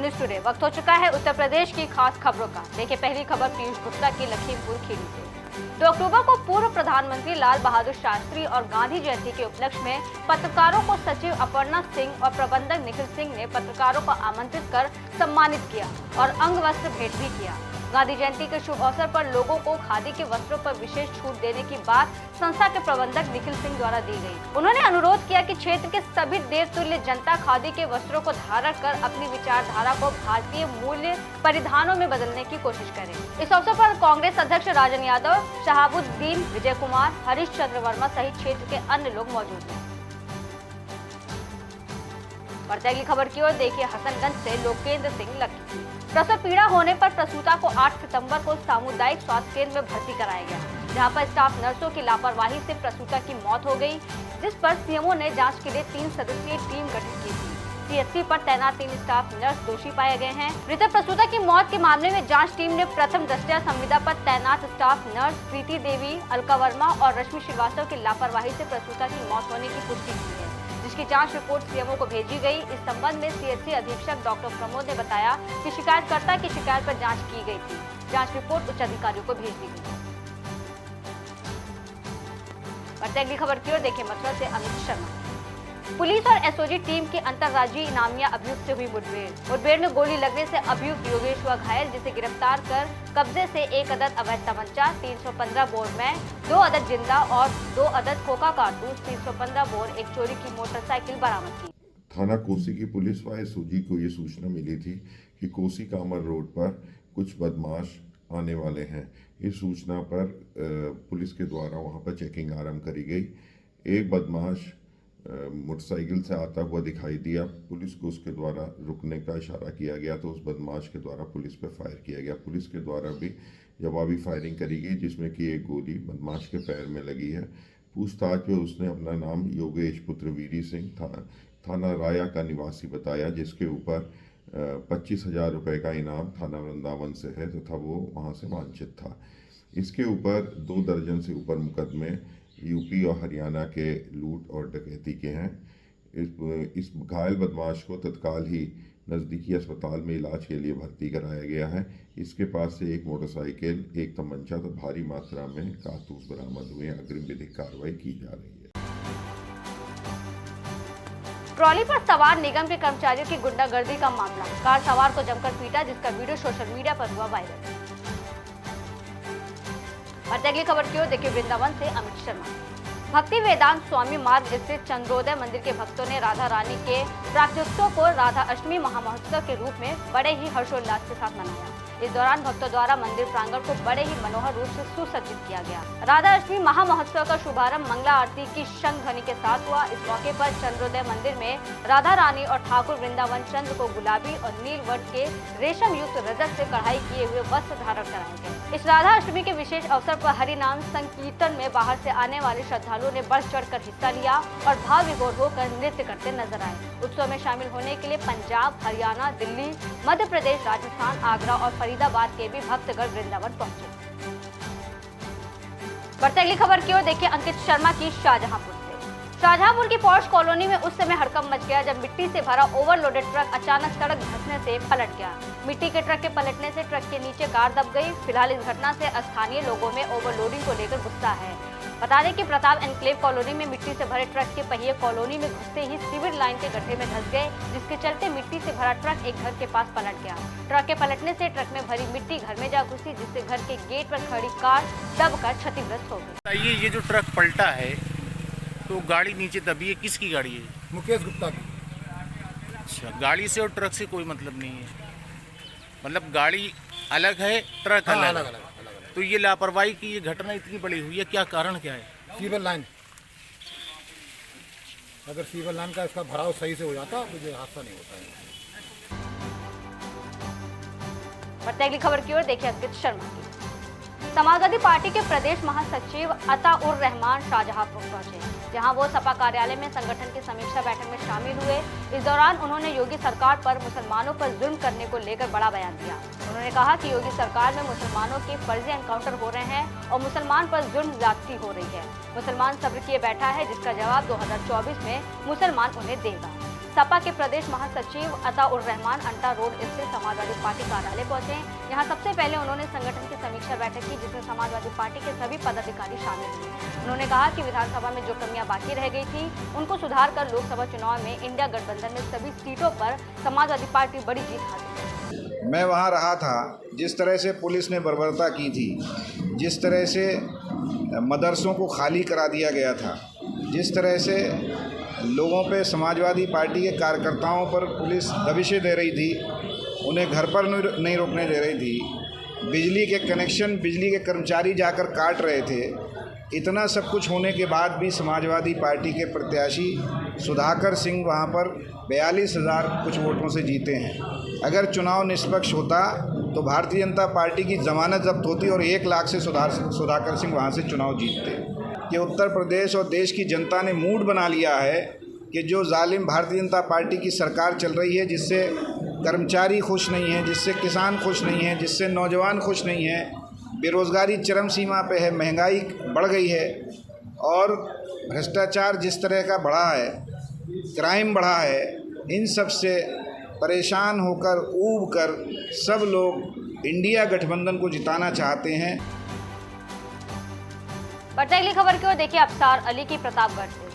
News today. वक्त हो चुका है उत्तर प्रदेश की खास खबरों का। देखिए पहली खबर पीयूष गुप्ता की लखीमपुर खीरी से। 2 अक्टूबर को पूर्व प्रधानमंत्री लाल बहादुर शास्त्री और गांधी जयंती के उपलक्ष्य में पत्रकारों को सचिव अपर्णा सिंह और प्रबंधक निखिल सिंह ने पत्रकारों को आमंत्रित कर सम्मानित किया और अंग वस्त्र भेंट भी किया। गांधी जयंती के शुभ अवसर पर लोगों को खादी के वस्त्रों पर विशेष छूट देने की बात संस्था के प्रबंधक निखिल सिंह द्वारा दी गई। उन्होंने अनुरोध किया कि क्षेत्र के सभी देवतुल्य जनता खादी के वस्त्रों को धारण कर अपनी विचारधारा को भारतीय मूल्य परिधानों में बदलने की कोशिश करें। इस अवसर पर कांग्रेस अध्यक्ष राजन यादव, शहाबुद्दीन, विजय कुमार, हरीश चंद्र वर्मा सहित क्षेत्र के अन्य लोग मौजूद हैं। बढ़ते अगली खबर की ओर देखिए हसनगंज से लोकेंद्र सिंह लकी। प्रसव पीड़ा होने पर प्रसूता को 8 सितंबर को सामुदायिक स्वास्थ्य केंद्र में भर्ती कराया गया, जहां पर स्टाफ नर्सों की लापरवाही से प्रसूता की मौत हो गई, जिस पर सीएमओ ने जांच के लिए 3 सदस्यीय टीम गठित की थी। सीएचसी पर तैनात 3 स्टाफ नर्स दोषी पाए गए हैं। मृतक प्रसूता की मौत के मामले में जांच टीम ने प्रथम दृष्टया संविदा पर तैनात स्टाफ नर्स प्रीति देवी, अलका वर्मा और रश्मि श्रीवास्तव की लापरवाही से प्रसूता की मौत होने की पुष्टि की है, जिसकी जांच रिपोर्ट सीएमओ को भेजी गई। इस संबंध में सीएचसी अधीक्षक डॉक्टर प्रमोद ने बताया कि शिकायतकर्ता की शिकायत पर जांच की गई थी। जांच रिपोर्ट उच्च अधिकारियों को भेज दी गई। बढ़ते अगली खबर की ओर देखिए मथुरा से अमित शर्मा। पुलिस और एसओजी टीम की अंतर्राज्यीय इनामिया अभियुक्त से हुई मुठभेड़ में गोली लगने से अभियुक्त योगेश हुआ घायल, जिसे गिरफ्तार कर कब्जे से 1 अदद अवैध तमंचा, 315 बोर में 2 अदद जिंदा और 2 अदद खोखा कारतूस, 315 बोर एक चोरी की मोटरसाइकिल बरामद की। थाना कोसी की पुलिस व एसओजी को ये सूचना मिली थी कि कोसी कामर रोड पर कुछ बदमाश आने वाले हैं। इस सूचना पर पुलिस के द्वारा वहां पर चेकिंग आरंभ करी गई। एक बदमाश मोटरसाइकिल से आता हुआ दिखाई दिया। पुलिस को उसके द्वारा रुकने का इशारा किया गया तो उस बदमाश के द्वारा पुलिस पर फायर किया गया। पुलिस के द्वारा भी जवाबी फायरिंग करी गई, जिसमें कि एक गोली बदमाश के पैर में लगी है। पूछताछ में उसने अपना नाम योगेश पुत्र वीरी सिंह थाना राया का निवासी बताया, जिसके ऊपर 25,000 रुपये का इनाम थाना वृंदावन से है तथा वो वहाँ से वांछित था। इसके ऊपर 2 दर्जन से ऊपर मुकदमे यूपी और हरियाणा के लूट और डकैती के हैं। इस घायल बदमाश को तत्काल ही नज़दीकी अस्पताल में इलाज के लिए भर्ती कराया गया है। इसके पास से एक मोटरसाइकिल, एक तमंचा तो भारी मात्रा में कारतूस बरामद हुए। अग्रिम विधिक कार्रवाई की जा रही है। ट्रॉली पर सवार निगम के कर्मचारियों की गुंडागर्दी का मामला। कार सवार को जमकर पीटा, जिसका वीडियो सोशल मीडिया पर हुआ वायरल। और अगली खबर की ओर देखिए वृंदावन से अमित शर्मा। भक्ति वेदांत स्वामी मार्ग स्थित चंद्रोदय मंदिर के भक्तों ने राधा रानी के प्राकट्योत्सव को राधा अष्टमी महामहोत्सव के रूप में बड़े ही हर्षोल्लास के साथ मनाया। इस दौरान भक्तों द्वारा मंदिर प्रांगण को बड़े ही मनोहर रूप से सुसज्जित किया गया। राधा अष्टमी महामहोत्सव का शुभारंभ मंगला आरती की शंख ध्वनि के साथ हुआ। इस मौके पर चंद्रोदय मंदिर में राधा रानी और ठाकुर वृंदावन चंद्र को गुलाबी और नील वर्ग के रेशम युक्त रजत से कढ़ाई किए हुए वस्त्र धारण कराए गए। इस राधा अष्टमी के विशेष अवसर पर हरिनाम संकीर्तन में बाहर से आने वाले श्रद्धालुओं ने बढ़ चढ़कर हिस्सा लिया और भाव विभोर होकर नृत्य करते नजर आए। उत्सव में शामिल होने के लिए पंजाब, हरियाणा, दिल्ली, मध्य प्रदेश, राजस्थान, आगरा और फरीदाबाद के भी भक्तगण वृंदावन पहुंचे। बढ़ते अगली खबर की ओर देखिए अंकित शर्मा की शाहजहांपुर से। शाहजहांपुर की पॉश कॉलोनी में उस समय हड़कंप मच गया जब मिट्टी से भरा ओवरलोडेड ट्रक अचानक सड़क धंसने से पलट गया। मिट्टी के ट्रक के पलटने से ट्रक के नीचे कार दब गई। फिलहाल इस घटना से स्थानीय लोगों में ओवरलोडिंग को लेकर गुस्सा है। बता दें कि प्रताप एनक्लेव कॉलोनी में मिट्टी से भरे ट्रक के पहिए कॉलोनी में घुसते ही सीवर लाइन के गड्ढे में धंस गए, जिसके चलते मिट्टी से भरा ट्रक एक घर के पास पलट गया। ट्रक के पलटने से ट्रक में भरी मिट्टी घर में जा घुसी, जिससे घर के गेट पर खड़ी कार दबकर क्षतिग्रस्त हो गई। ये जो ट्रक पलटा है तो गाड़ी नीचे दबी है, किसकी गाड़ी है? मुकेश गुप्ता की। अच्छा, गाड़ी से और ट्रक से कोई मतलब नहीं है, मतलब गाड़ी अलग है, ट्रक अलग है। तो ये लापरवाही की ये घटना इतनी बड़ी हुई है, क्या कारण क्या है? सीवर लाइन, अगर सीवर लाइन का इसका भराव सही से हो जाता तो ये हादसा नहीं होता है। बढ़ते अगली खबर की ओर देखिए अंकित शर्मा की। समाजवादी पार्टी के प्रदेश महासचिव अता-उर रहमान शाहजहांपुर पहुंचे, जहां वो सपा कार्यालय में संगठन की समीक्षा बैठक में शामिल हुए। इस दौरान उन्होंने योगी सरकार पर मुसलमानों पर जुल्म करने को लेकर बड़ा बयान दिया। उन्होंने कहा कि योगी सरकार में मुसलमानों के फर्जी एनकाउंटर हो रहे हैं और मुसलमान पर जुल्म ज्यादती हो रही है। मुसलमान सब्र किए बैठा है, जिसका जवाब 2024 में मुसलमान उन्हें देगा। सपा के प्रदेश महासचिव अताउर रहमान अंटा रोड स्थित समाजवादी पार्टी कार्यालय पहुंचे। यहां सबसे पहले उन्होंने संगठन की समीक्षा बैठक की, जिसमें समाजवादी पार्टी के सभी पदाधिकारी शामिल हुए। उन्होंने कहा कि विधानसभा में जो कमियां बाकी रह गई थी उनको सुधार कर लोकसभा चुनाव में इंडिया गठबंधन में सभी सीटों पर समाजवादी पार्टी बड़ी जीत हासिल करेगी। मैं वहाँ रहा था, जिस तरह से पुलिस ने बर्बरता की थी, जिस तरह से मदरसों को खाली करा दिया गया था, जिस तरह से लोगों पे समाजवादी पार्टी के कार्यकर्ताओं पर पुलिस दबिशें दे रही थी, उन्हें घर पर नहीं रोकने दे रही थी, बिजली के कनेक्शन बिजली के कर्मचारी जाकर काट रहे थे। इतना सब कुछ होने के बाद भी समाजवादी पार्टी के प्रत्याशी सुधाकर सिंह वहाँ पर 42,000 कुछ वोटों से जीते हैं। अगर चुनाव निष्पक्ष होता तो भारतीय जनता पार्टी की ज़मानत जब्त होती और 1 लाख से सुधाकर सिंह वहाँ से चुनाव जीतते। कि उत्तर प्रदेश और देश की जनता ने मूड बना लिया है कि जो जालिम भारतीय जनता पार्टी की सरकार चल रही है, जिससे कर्मचारी खुश नहीं हैं, जिससे किसान खुश नहीं हैं, जिससे नौजवान खुश नहीं हैं, बेरोज़गारी चरम सीमा पे है, महंगाई बढ़ गई है और भ्रष्टाचार जिस तरह का बढ़ा है, क्राइम बढ़ा है, इन सब से परेशान होकर ऊब कर सब लोग इंडिया गठबंधन को जिताना चाहते हैं। बढ़ते अगली खबर की ओर देखिए अफसार अली की प्रतापगढ़ से।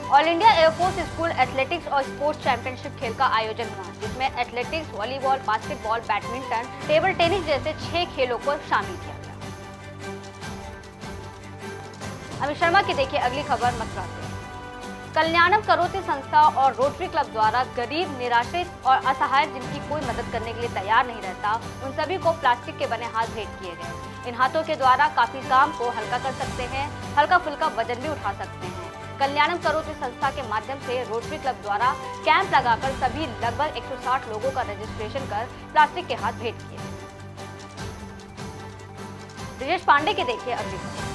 All India air force school athletics और स्पोर्ट्स चैंपियनशिप खेल का आयोजन हुआ, जिसमें athletics, volleyball, basketball, badminton, table tennis जैसे 6 खेलों को शामिल किया गया। अमित शर्मा की देखिए अगली खबर मथुरा से। कल्याणम करोति संस्था और रोटरी क्लब द्वारा गरीब, निराश्रित और असहाय जिनकी कोई मदद करने के लिए तैयार नहीं रहता, उन सभी को प्लास्टिक के बने हाथ भेंट किए गए। इन हाथों के द्वारा काफी काम को हल्का कर सकते हैं, हल्का फुल्का वजन भी उठा सकते हैं। कल्याणम करोति संस्था के माध्यम से रोटरी क्लब द्वारा कैंप लगाकर सभी लगभग 160 लोगों का रजिस्ट्रेशन कर प्लास्टिक के हाथ भेंट किए। ब्रिजेश पांडे की देखिए अगली खबर।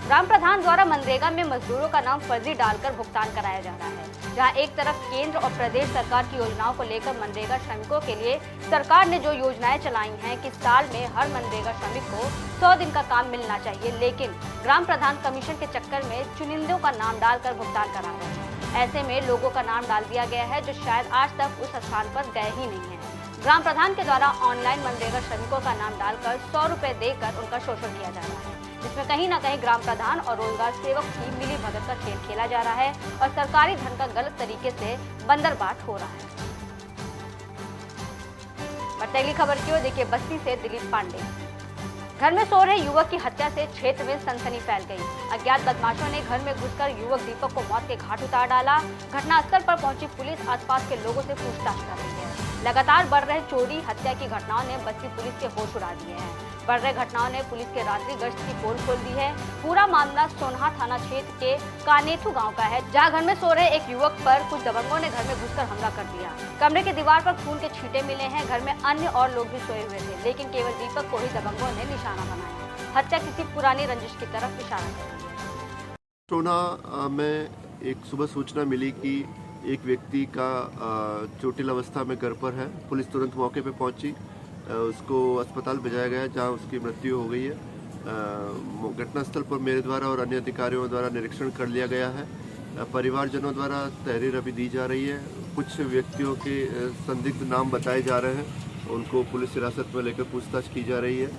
ग्राम प्रधान द्वारा मनरेगा में मजदूरों का नाम फर्जी डालकर भुगतान कराया जा रहा है। जहां एक तरफ केंद्र और प्रदेश सरकार की योजनाओं को लेकर मनरेगा श्रमिकों के लिए सरकार ने जो योजनाएं चलाई हैं कि साल में हर मनरेगा श्रमिक को 100 दिन का काम मिलना चाहिए, लेकिन ग्राम प्रधान कमीशन के चक्कर में चुनिंदों का नाम डालकर भुगतान करा रहे हैं। ऐसे में लोगों का नाम डाल दिया गया है जो शायद आज तक उस स्थान पर गए ही नहीं है। ग्राम प्रधान के द्वारा ऑनलाइन मनरेगा श्रमिकों का नाम डालकर 100 रुपए देकर उनका शोषण किया जा रहा है, जिसमें कहीं न कहीं ग्राम प्रधान और रोजगार सेवक की मिली भगत का खेल खेला जा रहा है और सरकारी धन का गलत तरीके से बंदरबाट हो रहा है। बढ़ते अगली खबर की ओर देखिए बस्ती से दिलीप पांडे। घर में सो रहे युवक की हत्या से क्षेत्र में सनसनी फैल गई। अज्ञात बदमाशों ने घर में घुसकर युवक दीपक को मौत के घाट उतार डाला। घटनास्थल पर पहुंची पुलिस आसपास के लोगों से पूछताछ कर रही है। लगातार बढ़ रहे चोरी हत्या की घटनाओं ने बस्ती पुलिस के होश उड़ा दिए हैं। बढ़ रहे घटनाओं ने पुलिस के रात्रि गश्त की पोल खोल दी है। पूरा मामला सोनहा थाना क्षेत्र के कानेथू गांव का है, जहां घर में सो रहे एक युवक पर कुछ दबंगों ने घर में घुसकर हमला कर दिया। कमरे की दीवार पर खून के छींटे मिले हैं। घर में अन्य और लोग भी सोए हुए थे, लेकिन केवल दीपक को ही दबंगों ने निशाना बनाया। हत्या किसी पुरानी रंजिश की तरफ इशारा कर रही है। सोना में एक सुबह सूचना मिली कि एक व्यक्ति का चोटिल अवस्था में घर पर है। पुलिस तुरंत मौके पर पहुंची, उसको अस्पताल भेजाया गया जहां उसकी मृत्यु हो गई है। घटनास्थल पर मेरे द्वारा और अन्य अधिकारियों द्वारा निरीक्षण कर लिया गया है। परिवारजनों द्वारा तहरीर अभी दी जा रही है। कुछ व्यक्तियों के संदिग्ध नाम बताए जा रहे हैं, उनको पुलिस हिरासत में लेकर पूछताछ की जा रही है।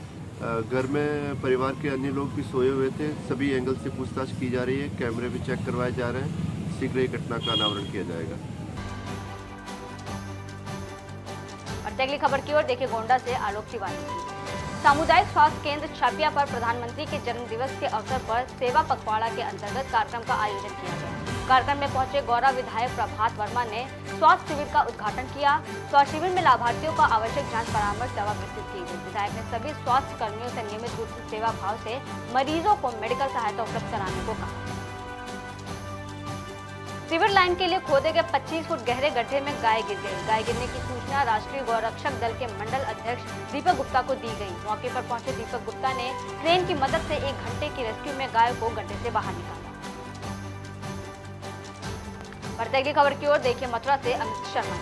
घर में परिवार के अन्य लोग भी सोए हुए थे, सभी एंगल से पूछताछ की जा रही है। कैमरे भी चेक करवाए जा रहे हैं। शीघ्र ही घटना का अनावरण किया जाएगा। अगली खबर की ओर देखिए गोंडा से आलोक तिवारी की। सामुदायिक स्वास्थ्य केंद्र छापिया पर प्रधानमंत्री के जन्म दिवस के अवसर पर सेवा पखवाड़ा के अंतर्गत कार्यक्रम का आयोजन किया गया। कार्यक्रम में पहुंचे गौरव विधायक प्रभात वर्मा ने स्वास्थ्य शिविर का उद्घाटन किया। स्वास्थ्य शिविर में लाभार्थियों का आवश्यक जांच परामर्श दवा वितरित की गई। विधायक ने सभी स्वास्थ्य कर्मियों से नियमित रूप से सेवा भाव से मरीजों को मेडिकल सहायता उपलब्ध कराने को कहा। सिविल लाइन के लिए खोदे गए 25 फुट गहरे गड्ढे में गाय गिर गई। गाय गिरने की सूचना राष्ट्रीय गौरक्षक दल के मंडल अध्यक्ष दीपक गुप्ता को दी गई। मौके पर पहुंचे दीपक गुप्ता ने क्रेन की मदद से 1 घंटे की रेस्क्यू में गाय को गड्ढे से बाहर निकाला। बढ़ते अगली खबर की ओर देखिए मथुरा से अमित शर्मा।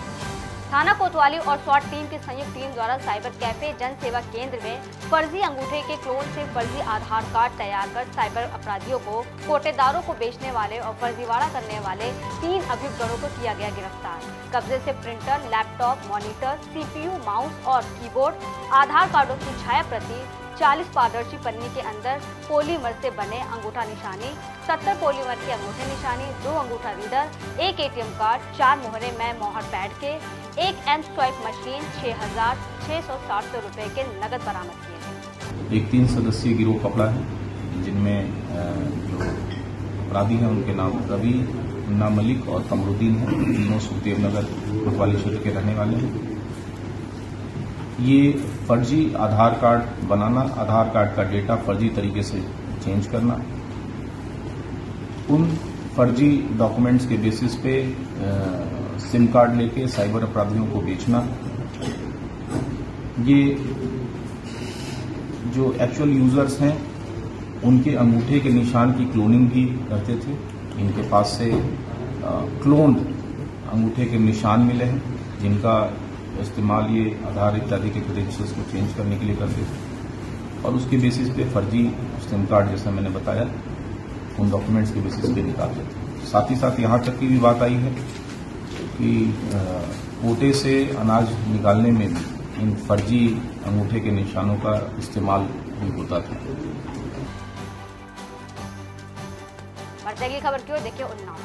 थाना कोतवाली और स्वाट टीम की संयुक्त टीम द्वारा साइबर कैफे जन सेवा केंद्र में फर्जी अंगूठे के क्लोन से फर्जी आधार कार्ड तैयार कर साइबर अपराधियों को, कोटेदारों को बेचने वाले और फर्जीवाड़ा करने वाले 3 अभियुक्तों को किया गया गिरफ्तार। कब्जे से printer, laptop, monitor, CPU, mouse और कीबोर्ड, आधार कार्डों की छाया प्रति, 40 पारदर्शी पन्नी के अंदर पॉलीमर से बने अंगूठा निशानी, 70 पॉलीमर की अंगूठे निशानी, 2 अंगूठा रीडर, 1 ATM कार्ड, 4 मोहरे में मोहर पैड के, 1 M स्वाइप मशीन, 6,660 रुपए के नगद बरामद किए गए। एक 3 सदस्यीय गिरोह पकड़ा है, जिनमें जो अपराधी हैं उनके नाम रवि, मुन्ना मलिक और कमरुद्दीन हैं। तीनों सुखदेव नगर कोतवाली क्षेत्र के रहने वाले हैं। ये फर्जी आधार कार्ड बनाना, आधार कार्ड का डेटा फर्जी तरीके से चेंज करना, उन फर्जी डॉक्यूमेंट्स के बेसिस पे सिम कार्ड लेके साइबर अपराधियों को बेचना, ये जो एक्चुअल यूजर्स हैं उनके अंगूठे के निशान की क्लोनिंग भी करते थे। इनके पास से क्लोन्ड अंगूठे के निशान मिले हैं, जिनका इस्तेमाल ये आधार इत्यादि के क्रेडेंशियल्स को चेंज करने के लिए करते थे और उसके बेसिस पे फर्जी सिम कार्ड, जैसा मैंने बताया, उन डॉक्यूमेंट्स के बेसिस पे निकालते थे। साथ ही साथ यहाँ तक की भी बात आई है कि कोटे से अनाज निकालने में भी इन फर्जी अंगूठे के निशानों का इस्तेमाल भी होता था। बढ़ते अगली खबर की ओर देखिए। उन्नाव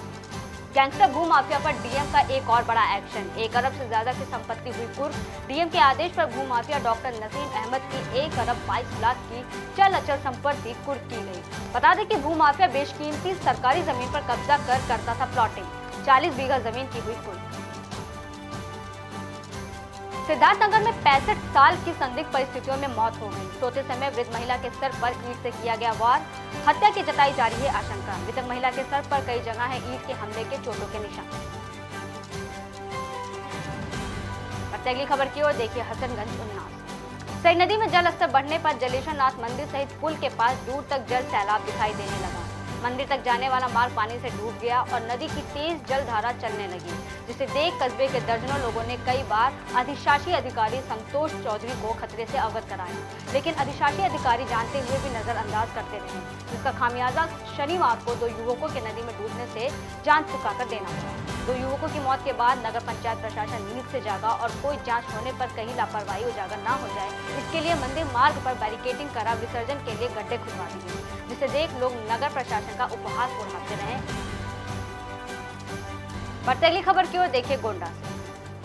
गैंगस्टर भू माफिया पर डीएम का एक और बड़ा एक्शन। 1 अरब से ज्यादा की संपत्ति हुई कुर्क। डीएम के आदेश पर भू माफिया डॉक्टर नसीम अहमद की 1 अरब 22 लाख की चल अचल संपत्ति कुर्क की गई। बता दें कि भू माफिया बेशकीमती सरकारी जमीन पर कब्जा कर करता था प्लॉटिंग। 40 बीघा जमीन की हुई कुर्क। सिद्धार्थनगर में 65 साल की संदिग्ध परिस्थितियों में मौत हो गई। सोते समय वृद्ध महिला के सर पर ईंट से किया गया वार। हत्या की जताई जा रही है आशंका। मृतक महिला के सर पर कई जगह है ईंट के हमले के चोटों के निशान। अगली खबर की ओर देखिए। हसनगंज उन्नाव सई नदी में जल स्तर बढ़ने पर जलेश्वर नाथ मंदिर सहित पुल के पास दूर तक जल सैलाब दिखाई देने लगा। मंदिर तक जाने वाला मार्ग पानी से डूब गया और नदी की तेज जलधारा चलने लगी, जिसे देख कस्बे के दर्जनों लोगों ने कई बार अधिशासी अधिकारी संतोष चौधरी को खतरे से अवगत कराया, लेकिन अधिशासी अधिकारी जानते हुए भी नजरअंदाज करते रहे, जिसका खामियाजा शनिवार को 2 युवकों के नदी में डूबने से जान चुकाकर देना पड़ा। 2 युवकों की मौत के बाद नगर पंचायत प्रशासन नींद से जागा और कोई जांच होने पर कहीं लापरवाही उजागर न हो जाए, इसके लिए मंदिर मार्ग पर बैरिकेडिंग करा विसर्जन के लिए गड्ढे खुदवा दिए, जिसे देख लोग नगर प्रशासन का उपहास उड़ाते रहे। बढ़ते अगली खबर की ओर देखिए। गोंडा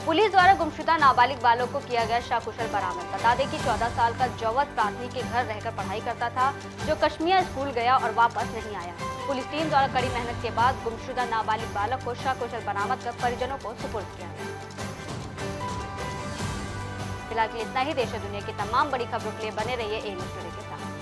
पुलिस द्वारा गुमशुदा नाबालिग बालक को किया गया सकुशल बरामद। बता दें कि 14 साल का जौवत प्राथमिक के घर रहकर पढ़ाई करता था, जो कश्मीर स्कूल गया और वापस नहीं आया। पुलिस टीम द्वारा कड़ी मेहनत के बाद गुमशुदा नाबालिग बालक को सकुशल बरामद कर परिजनों को सुपुर्द किया गया। फिलहाल इतना ही। देश और दुनिया की तमाम बड़ी खबरों के लिए बने रहिए ए न्यूज़ टुडे के साथ।